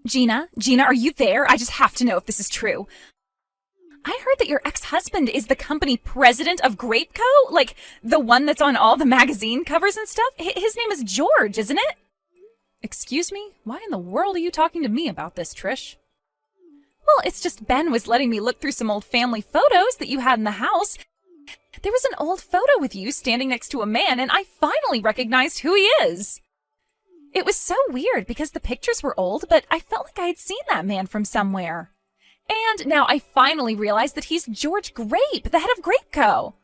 Gina, are you there? I just have to know if this is true. I heard that your ex-husband is the company president of Grapeco? Like, the one that's on all the magazine covers and stuff? His name is George, isn't it? Excuse me? Why in the world are you talking to me about this, Trish? Well, it's just Ben was letting me look through some old family photos that you had in the house. There was an old photo with you standing next to a man, and I finally recognized who he is. It was so weird because the pictures were old, but I felt like I had seen that man from somewhere. And now I finally realized that he's George Grape, the head of Grapeco.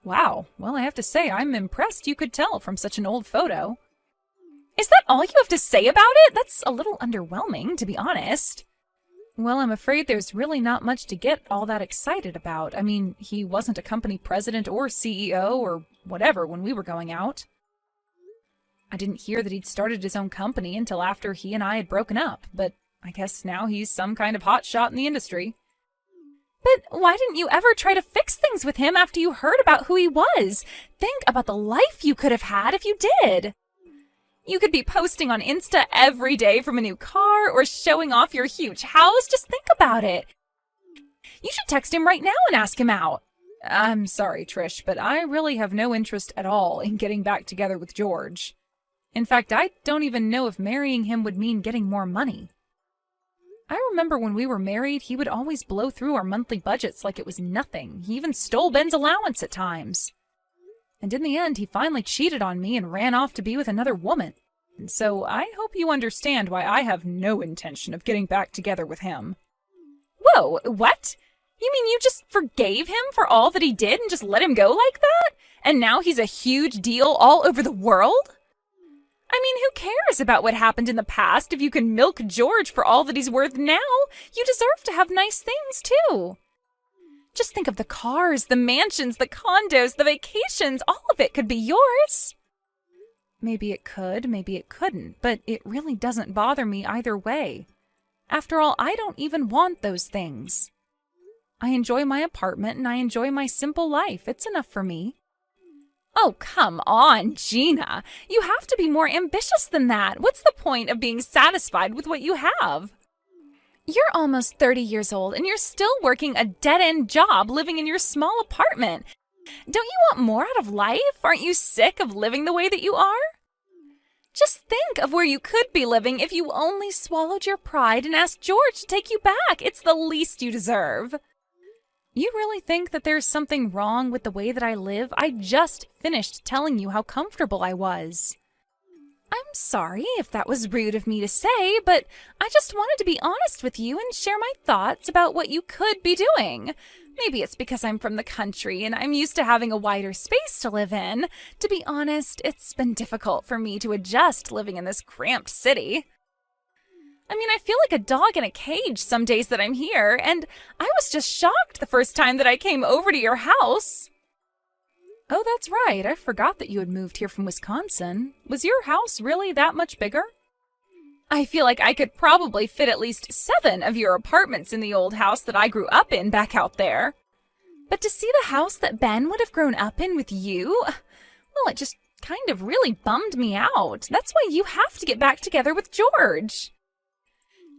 Wow, well, I have to say I'm impressed you could tell from such an old photo. Is that all you have to say about it? That's a little underwhelming, to be honest. Well, I'm afraid there's really not much to get all that excited about. I mean, he wasn't a company president or CEO or whatever when we were going out. I didn't hear that he'd started his own company until after he and I had broken up, but I guess now he's some kind of hotshot in the industry. But why didn't you ever try to fix things with him after you heard about who he was? Think about the life you could have had if you did. You could be posting on Insta every day from a new car or showing off your huge house. Just think about it. You should text him right now and ask him out. I'm sorry, Trish, but I really have no interest at all in getting back together with George. In fact, I don't even know if marrying him would mean getting more money. I remember when we were married, he would always blow through our monthly budgets like it was nothing. He even stole Ben's allowance at times. And in the end, he finally cheated on me and ran off to be with another woman. And so I hope you understand why I have no intention of getting back together with him. Whoa, what? You mean you just forgave him for all that he did and just let him go like that? And now he's a huge deal all over the world? I mean, who cares about what happened in the past if you can milk George for all that he's worth now? You deserve to have nice things, too. Just think of the cars, the mansions, the condos, the vacations. All of it could be yours. Maybe it could, maybe it couldn't, but it really doesn't bother me either way. After all, I don't even want those things. I enjoy my apartment and I enjoy my simple life. It's enough for me. Oh, come on, Gina. You have to be more ambitious than that. What's the point of being satisfied with what you have? You're almost 30 years old and you're still working a dead-end job living in your small apartment. Don't you want more out of life? Aren't you sick of living the way that you are? Just think of where you could be living if you only swallowed your pride and asked George to take you back. It's the least you deserve. You really think that there's something wrong with the way that I live? I just finished telling you how comfortable I was. I'm sorry if that was rude of me to say, but I just wanted to be honest with you and share my thoughts about what you could be doing. Maybe it's because I'm from the country and I'm used to having a wider space to live in. To be honest, it's been difficult for me to adjust living in this cramped city. I mean, I feel like a dog in a cage some days that I'm here, and I was just shocked the first time that I came over to your house. Oh, that's right. I forgot that you had moved here from Wisconsin. Was your house really that much bigger? I feel like I could probably fit at least 7 of your apartments in the old house that I grew up in back out there. But to see the house that Ben would have grown up in with you, well, it just kind of really bummed me out. That's why you have to get back together with George.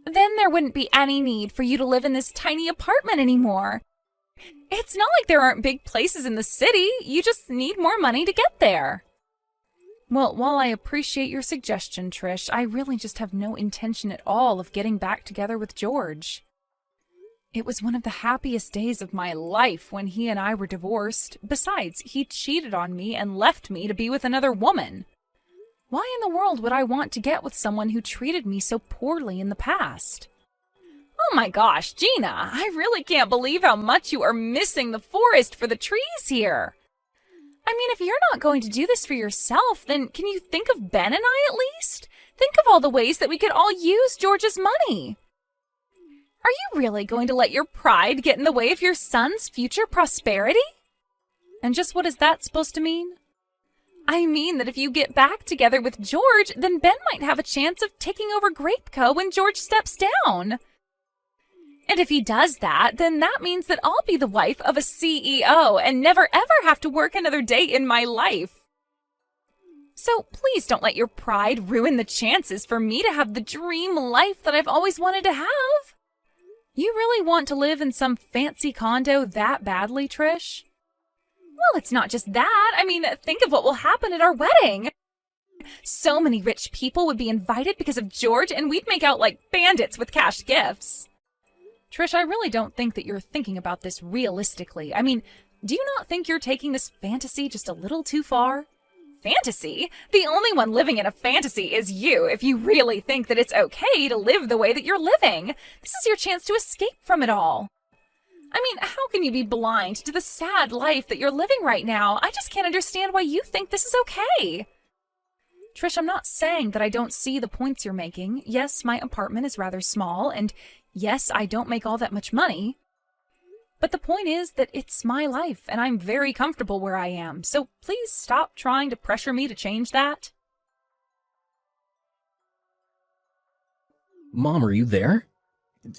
Then there wouldn't be any need for you to live in this tiny apartment anymore. It's not like there aren't big places in the city. You just need more money to get there. Well, while I appreciate your suggestion, Trish, I really just have no intention at all of getting back together with George. It was one of the happiest days of my life when he and I were divorced. Besides, he cheated on me and left me to be with another woman. Why in the world would I want to get with someone who treated me so poorly in the past? Oh my gosh, Gina, I really can't believe how much you are missing the forest for the trees here. I mean, if you're not going to do this for yourself, then can you think of Ben and I at least? Think of all the ways that we could all use George's money. Are you really going to let your pride get in the way of your son's future prosperity? And just what is that supposed to mean? I mean that if you get back together with George, then Ben might have a chance of taking over Grapeco when George steps down. And if he does that, then that means that I'll be the wife of a CEO and never ever have to work another day in my life. So please don't let your pride ruin the chances for me to have the dream life that I've always wanted to have. You really want to live in some fancy condo that badly, Trish? Well, it's not just that. I mean, think of what will happen at our wedding. So many rich people would be invited because of George, and we'd make out like bandits with cash gifts. Trish, I really don't think that you're thinking about this realistically. I mean, do you not think you're taking this fantasy just a little too far? Fantasy? The only one living in a fantasy is you, if you really think that it's okay to live the way that you're living. This is your chance to escape from it all. I mean, how can you be blind to the sad life that you're living right now? I just can't understand why you think this is okay. Trish, I'm not saying that I don't see the points you're making. Yes, my apartment is rather small, and yes, I don't make all that much money. But the point is that it's my life, and I'm very comfortable where I am, so please stop trying to pressure me to change that. Mom, are you there?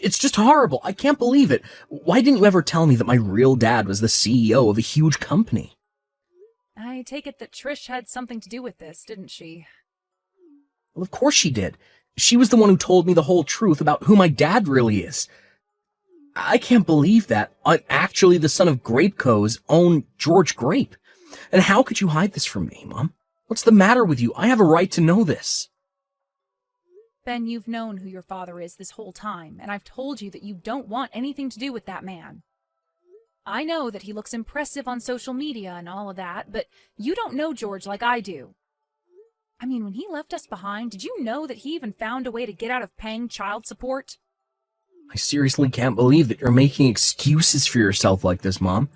It's just horrible. I can't believe it. Why didn't you ever tell me that my real dad was the CEO of a huge company? I take it that Trish had something to do with this, didn't she? Well, of course she did. She was the one who told me the whole truth about who my dad really is. I can't believe that. I'm actually the son of Grapeco's own George Grape. And how could you hide this from me, Mom? What's the matter with you? I have a right to know this. Ben, you've known who your father is this whole time, and I've told you that you don't want anything to do with that man. I know that he looks impressive on social media and all of that, but you don't know George like I do. I mean, when he left us behind, did you know that he even found a way to get out of paying child support? I seriously can't believe that you're making excuses for yourself like this, Mom.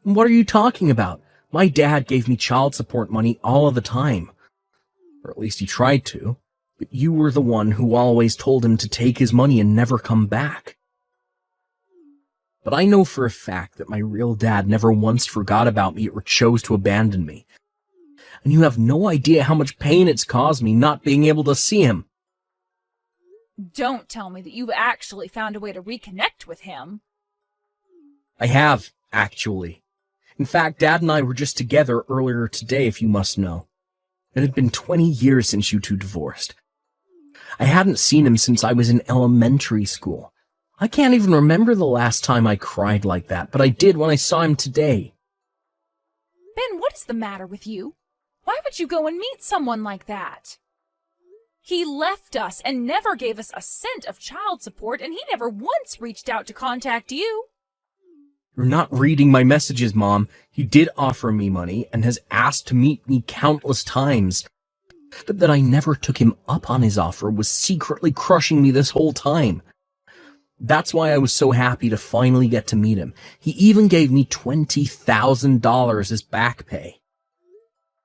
What are you talking about? My dad gave me child support money all of the time. Or at least he tried to. But you were the one who always told him to take his money and never come back. But I know for a fact that my real dad never once forgot about me or chose to abandon me. And you have no idea how much pain it's caused me not being able to see him. Don't tell me that you've actually found a way to reconnect with him. I have, actually. In fact, Dad and I were just together earlier today, if you must know. It had been 20 years since you two divorced. I hadn't seen him since I was in elementary school. I can't even remember the last time I cried like that, but I did when I saw him today. Ben, what is the matter with you? Why would you go and meet someone like that? He left us and never gave us a cent of child support, and he never once reached out to contact you. You're not reading my messages, Mom. He did offer me money and has asked to meet me countless times. But that I never took him up on his offer was secretly crushing me this whole time. That's why I was so happy to finally get to meet him. He even gave me $20,000 as back pay.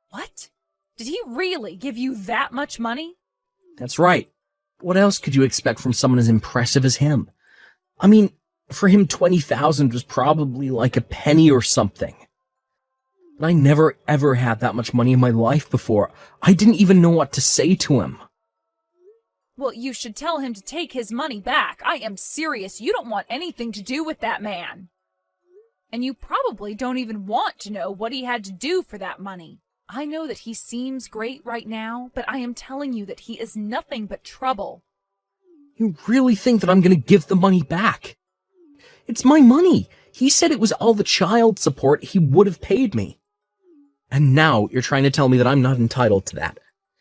What? Did he really give you that much money? That's right. What else could you expect from someone as impressive as him? I mean, for him, 20,000 was probably like a penny or something. But I never ever had that much money in my life before. I didn't even know what to say to him. Well, you should tell him to take his money back. I am serious. You don't want anything to do with that man. And you probably don't even want to know what he had to do for that money. I know that he seems great right now, but I am telling you that he is nothing but trouble. You really think that I'm going to give the money back? It's my money. He said it was all the child support he would have paid me. And now you're trying to tell me that I'm not entitled to that.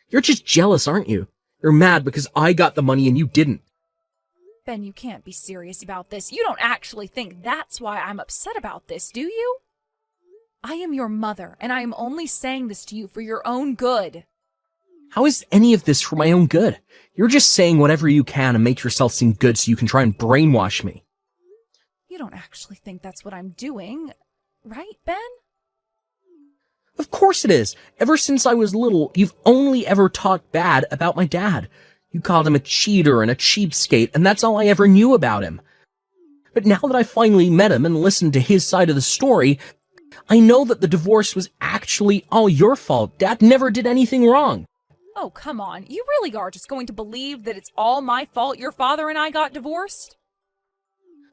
You're just jealous, aren't you? You're mad because I got the money and you didn't. Ben, you can't be serious about this. You don't actually think that's why I'm upset about this, do you? I am your mother, and I am only saying this to you for your own good. How is any of this for my own good? You're just saying whatever you can and make yourself seem good so you can try and brainwash me. You don't actually think that's what I'm doing, right, Ben? Of course it is. Ever since I was little, you've only ever talked bad about my dad. You called him a cheater and a cheapskate, and that's all I ever knew about him. But now that I finally met him and listened to his side of the story, I know that the divorce was actually all your fault. Dad never did anything wrong. Oh, come on. You really are just going to believe that it's all my fault your father and I got divorced?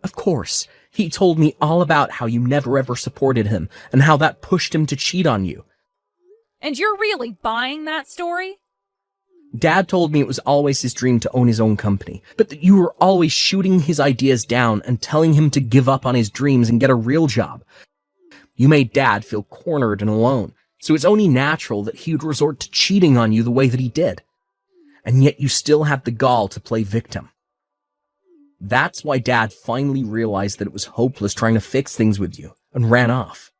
Of course. He told me all about how you never ever supported him and how that pushed him to cheat on you. And you're really buying that story? Dad told me it was always his dream to own his own company, but that you were always shooting his ideas down and telling him to give up on his dreams and get a real job. You made Dad feel cornered and alone, so it's only natural that he would resort to cheating on you the way that he did. And yet you still had the gall to play victim. That's why Dad finally realized that it was hopeless trying to fix things with you and ran off.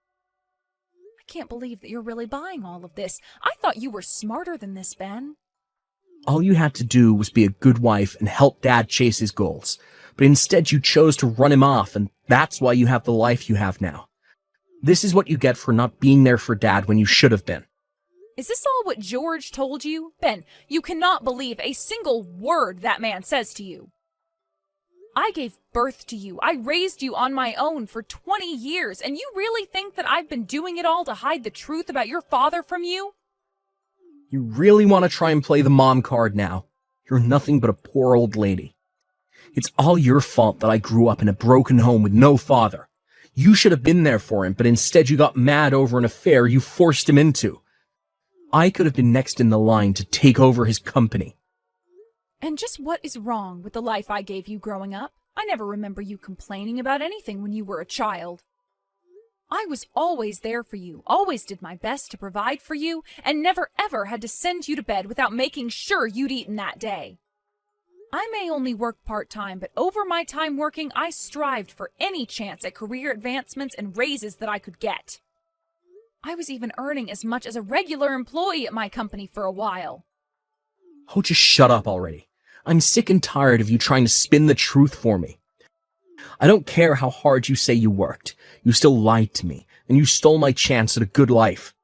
I can't believe that you're really buying all of this. I thought you were smarter than this, Ben. All you had to do was be a good wife and help Dad chase his goals. But instead you chose to run him off, and that's why you have the life you have now. This is what you get for not being there for Dad when you should have been. Is this all what George told you? Ben, you cannot believe a single word that man says to you. I gave birth to you. I raised you on my own for 20 years, and you really think that I've been doing it all to hide the truth about your father from you? You really want to try and play the mom card now. You're nothing but a poor old lady. It's all your fault that I grew up in a broken home with no father. You should have been there for him, but instead you got mad over an affair you forced him into. I could have been next in the line to take over his company. And just what is wrong with the life I gave you growing up? I never remember you complaining about anything when you were a child. I was always there for you, always did my best to provide for you, and never ever had to send you to bed without making sure you'd eaten that day. I may only work part-time, but over my time working, I strived for any chance at career advancements and raises that I could get. I was even earning as much as a regular employee at my company for a while. Oh, just shut up already. I'm sick and tired of you trying to spin the truth for me. I don't care how hard you say you worked. You still lied to me, and you stole my chance at a good life.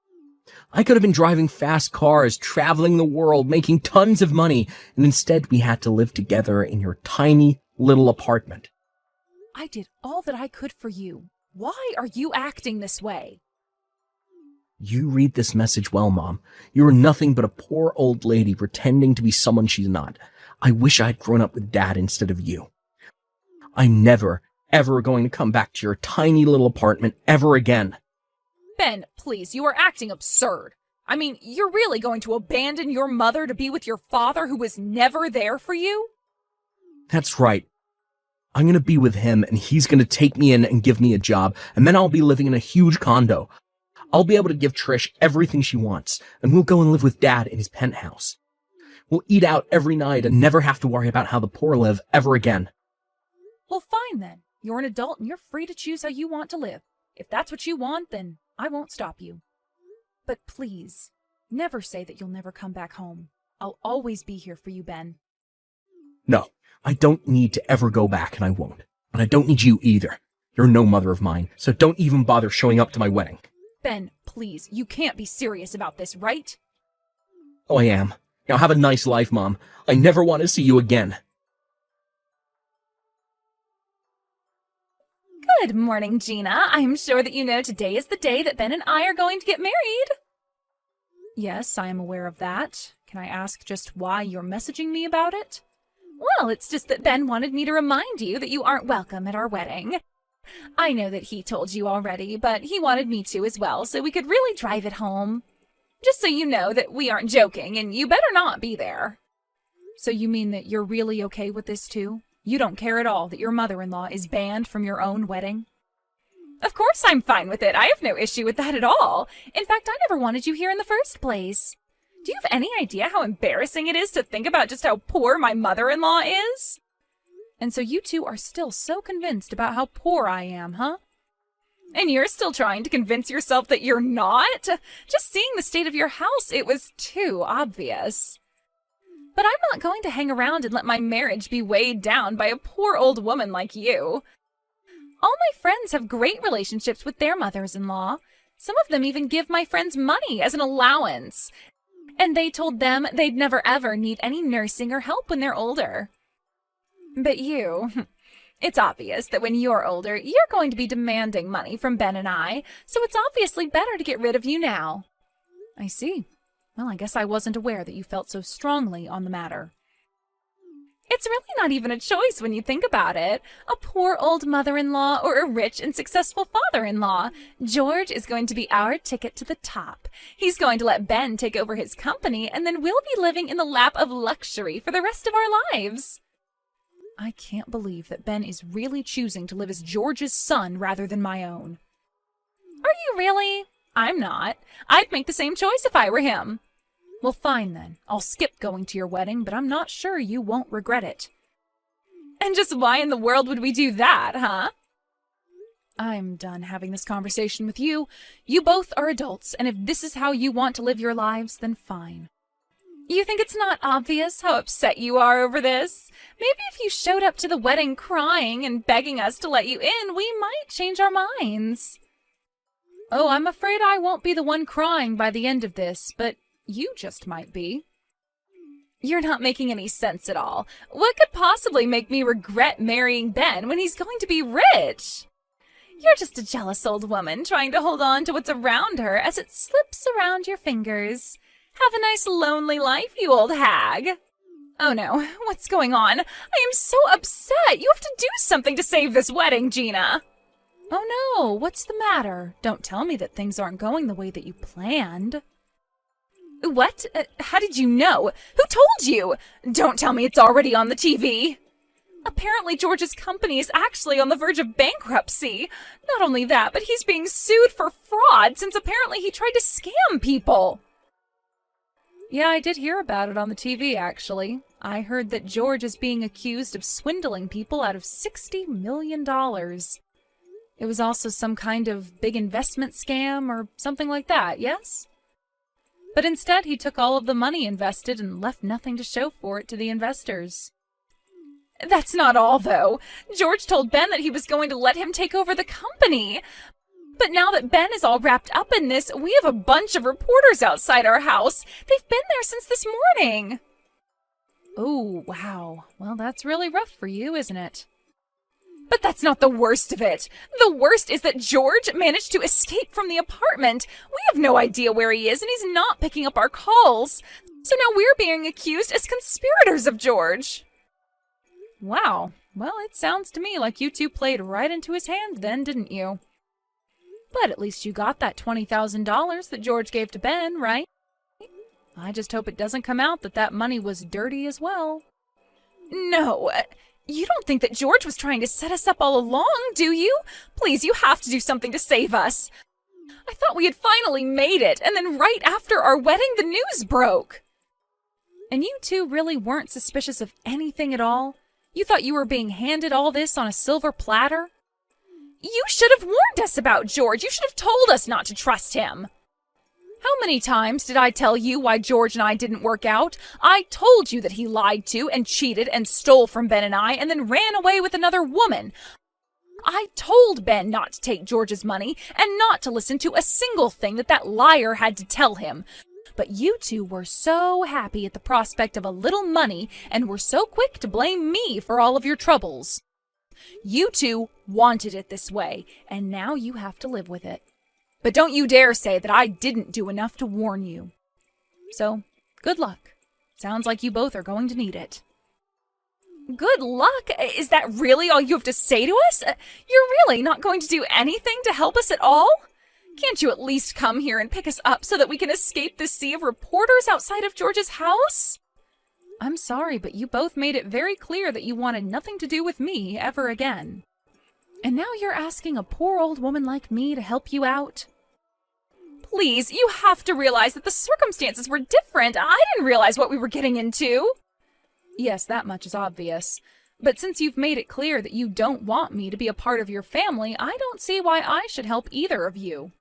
I could have been driving fast cars, traveling the world, making tons of money, and instead we had to live together in your tiny little apartment. I did all that I could for you. Why are you acting this way? You read this message well, Mom. You're nothing but a poor old lady pretending to be someone she's not. I wish I'd grown up with Dad instead of you. I'm never, ever going to come back to your tiny little apartment ever again. Ben, please, you are acting absurd. I mean, you're really going to abandon your mother to be with your father who was never there for you? That's right. I'm going to be with him, and he's going to take me in and give me a job, and then I'll be living in a huge condo. I'll be able to give Trish everything she wants, and we'll go and live with Dad in his penthouse. We'll eat out every night and never have to worry about how the poor live ever again. Well, fine then. You're an adult and you're free to choose how you want to live. If that's what you want, then I won't stop you. But please, never say that you'll never come back home. I'll always be here for you, Ben. No, I don't need to ever go back, and I won't. And I don't need you either. You're no mother of mine, so don't even bother showing up to my wedding. Ben, please, you can't be serious about this, right? Oh, I am. Now have a nice life, Mom. I never want to see you again. Good morning, Gina. I'm sure that you know today is the day that Ben and I are going to get married. Yes, I am aware of that. Can I ask just why you're messaging me about it? Well, it's just that Ben wanted me to remind you that you aren't welcome at our wedding. I know that he told you already, but he wanted me to as well, so we could really drive it home. Just so you know that we aren't joking, and you better not be there. So you mean that you're really okay with this too? You don't care at all that your mother-in-law is banned from your own wedding? Of course I'm fine with it. I have no issue with that at all. In fact, I never wanted you here in the first place. Do you have any idea how embarrassing it is to think about just how poor my mother-in-law is? And so you two are still so convinced about how poor I am, huh? And you're still trying to convince yourself that you're not? Just seeing the state of your house, it was too obvious. But I'm not going to hang around and let my marriage be weighed down by a poor old woman like you. All my friends have great relationships with their mothers-in-law. Some of them even give my friends money as an allowance. And they told them they'd never ever need any nursing or help when they're older. But you, it's obvious that when you're older, you're going to be demanding money from Ben and I, so it's obviously better to get rid of you now. I see. Well, I guess I wasn't aware that you felt so strongly on the matter. It's really not even a choice when you think about it. A poor old mother-in-law or a rich and successful father-in-law. George is going to be our ticket to the top. He's going to let Ben take over his company, and then we'll be living in the lap of luxury for the rest of our lives. I can't believe that Ben is really choosing to live as George's son rather than my own. Are you really? I'm not. I'd make the same choice if I were him. Well, fine then. I'll skip going to your wedding, but I'm not sure you won't regret it. And just why in the world would we do that, huh? I'm done having this conversation with you. You both are adults, and if this is how you want to live your lives, then fine. You think it's not obvious how upset you are over this? Maybe if you showed up to the wedding crying and begging us to let you in, we might change our minds. Oh, I'm afraid I won't be the one crying by the end of this, but you just might be. You're not making any sense at all. What could possibly make me regret marrying Ben when he's going to be rich? You're just a jealous old woman trying to hold on to what's around her as it slips around your fingers. Have a nice lonely life, you old hag. Oh no, what's going on? I am so upset. You have to do something to save this wedding, Gina. Oh no, what's the matter? Don't tell me that things aren't going the way that you planned. What? How did you know? Who told you? Don't tell me it's already on the TV. Apparently George's company is actually on the verge of bankruptcy. Not only that, but he's being sued for fraud since apparently he tried to scam people. Yeah, I did hear about it on the TV, actually. I heard that George is being accused of swindling people out of $60 million. It was also some kind of big investment scam or something like that, yes? But instead, he took all of the money invested and left nothing to show for it to the investors. That's not all, though. George told Ben that he was going to let him take over the company. But now that Ben is all wrapped up in this, we have a bunch of reporters outside our house. They've been there since this morning. Oh, wow. Well, that's really rough for you, isn't it? But that's not the worst of it. The worst is that George managed to escape from the apartment. We have no idea where he is, and he's not picking up our calls. So now we're being accused as conspirators of George. Wow. Well, it sounds to me like you two played right into his hand then, didn't you? But at least you got that $20,000 that George gave to Ben, right? I just hope it doesn't come out that that money was dirty as well. No, you don't think that George was trying to set us up all along, do you? Please, you have to do something to save us. I thought we had finally made it, and then right after our wedding, the news broke. And you two really weren't suspicious of anything at all? You thought you were being handed all this on a silver platter? You should have warned us about George. You should have told us not to trust him. How many times did I tell you why George and I didn't work out? I told you that he lied to and cheated and stole from Ben and I and then ran away with another woman. I told Ben not to take George's money and not to listen to a single thing that liar had to tell him. But you two were so happy at the prospect of a little money and were so quick to blame me for all of your troubles. You two wanted it this way, and now you have to live with it. But don't you dare say that I didn't do enough to warn you. So, good luck. Sounds like you both are going to need it. Good luck? Is that really all you have to say to us? You're really not going to do anything to help us at all? Can't you at least come here and pick us up so that we can escape this sea of reporters outside of George's house? I'm sorry, but you both made it very clear that you wanted nothing to do with me ever again. And now you're asking a poor old woman like me to help you out? Please, you have to realize that the circumstances were different. I didn't realize what we were getting into. Yes, that much is obvious. But since you've made it clear that you don't want me to be a part of your family, I don't see why I should help either of you.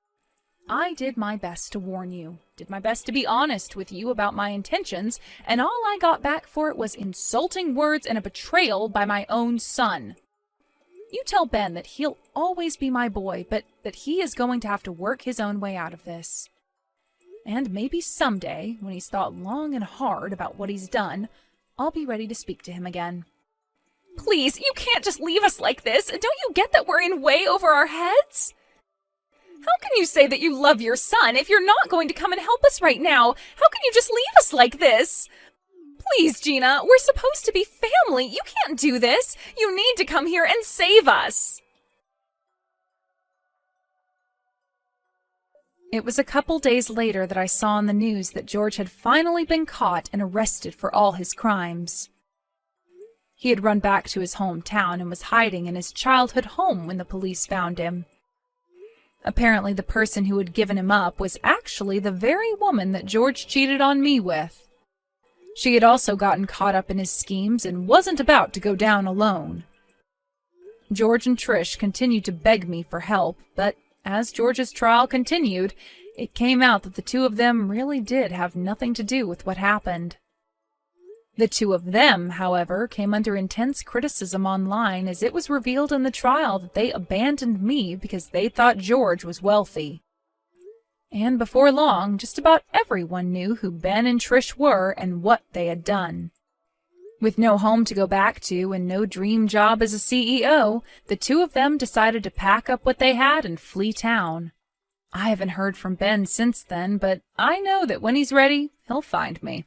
I did my best to warn you, did my best to be honest with you about my intentions, and all I got back for it was insulting words and a betrayal by my own son. You tell Ben that he'll always be my boy, but that he is going to have to work his own way out of this. And maybe someday, when he's thought long and hard about what he's done, I'll be ready to speak to him again. Please, you can't just leave us like this. Don't you get that we're in way over our heads? How can you say that you love your son if you're not going to come and help us right now? How can you just leave us like this? Please, Gina, we're supposed to be family. You can't do this. You need to come here and save us. It was a couple days later that I saw on the news that George had finally been caught and arrested for all his crimes. He had run back to his hometown and was hiding in his childhood home when the police found him. Apparently, the person who had given him up was actually the very woman that George cheated on me with. She had also gotten caught up in his schemes and wasn't about to go down alone. George and Trish continued to beg me for help, but as George's trial continued, it came out that the two of them really did have nothing to do with what happened. The two of them, however, came under intense criticism online as it was revealed in the trial that they abandoned me because they thought George was wealthy. And before long, just about everyone knew who Ben and Trish were and what they had done. With no home to go back to and no dream job as a CEO, the two of them decided to pack up what they had and flee town. I haven't heard from Ben since then, but I know that when he's ready, he'll find me.